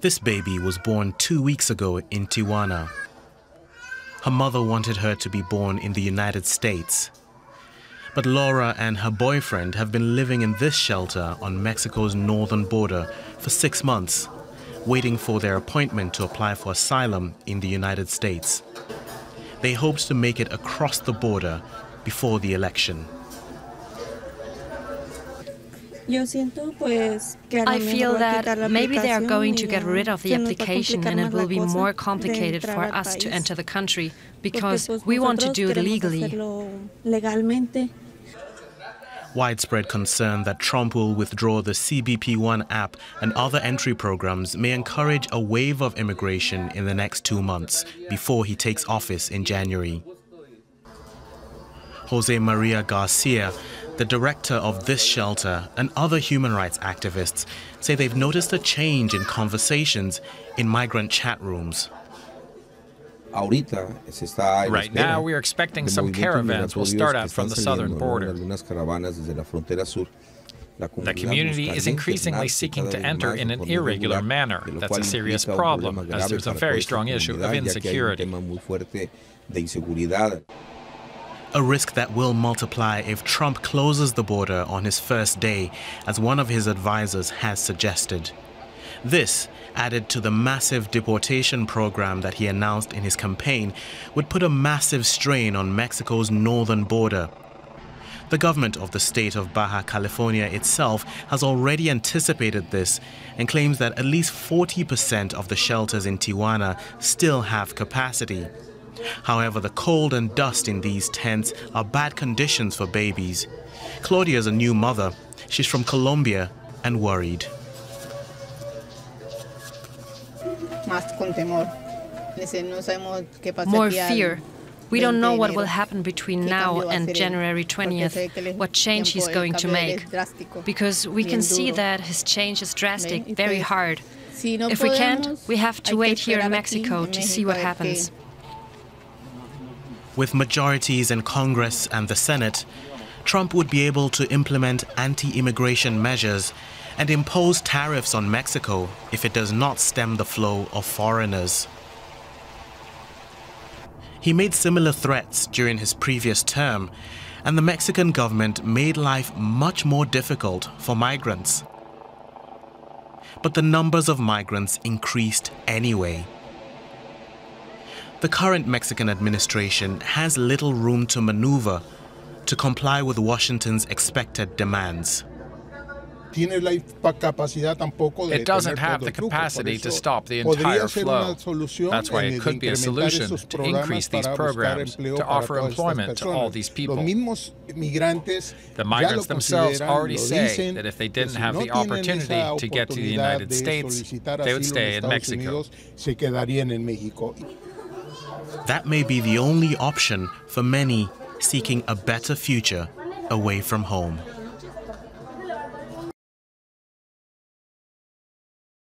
This baby was born 2 weeks ago in Tijuana. Her mother wanted her to be born in the United States. But Laura and her boyfriend have been living in this shelter on Mexico's northern border for 6 months, waiting for their appointment to apply for asylum in the United States. They hoped to make it across the border before the election. I feel that maybe they are going to get rid of the application and it will be more complicated for us to enter the country because we want to do it legally. Widespread concern that Trump will withdraw the CBP1 app and other entry programs may encourage a wave of immigration in the next 2 months before he takes office in January. Jose Maria Garcia, the director of this shelter, and other human rights activists say they've noticed a change in conversations in migrant chat rooms. Right now, we are expecting some caravans will start out from the southern border. The community is increasingly seeking to enter in an irregular manner. That's a serious problem, as there's a very strong issue of insecurity. A risk that will multiply if Trump closes the border on his first day, as one of his advisors has suggested. This, added to the massive deportation program that he announced in his campaign, would put a massive strain on Mexico's northern border. The government of the state of Baja California itself has already anticipated this and claims that at least 40% of the shelters in Tijuana still have capacity. However, the cold and dust in these tents are bad conditions for babies. Claudia is a new mother. She's from Colombia and worried. More fear. We don't know what will happen between now and January 20th, what change he's going to make, because we can see that his change is drastic, very hard. If we can't, we have to wait here in Mexico to see what happens. With majorities in Congress and the Senate, Trump would be able to implement anti-immigration measures and impose tariffs on Mexico if it does not stem the flow of foreigners. He made similar threats during his previous term, and the Mexican government made life much more difficult for migrants. But the numbers of migrants increased anyway. The current Mexican administration has little room to maneuver to comply with Washington's expected demands. It doesn't have the capacity to stop the entire flow. That's why it could be a solution to increase these programs, to offer employment to all these people. The migrants themselves already say that if they didn't have the opportunity to get to the United States, they would stay in Mexico. That may be the only option for many seeking a better future away from home.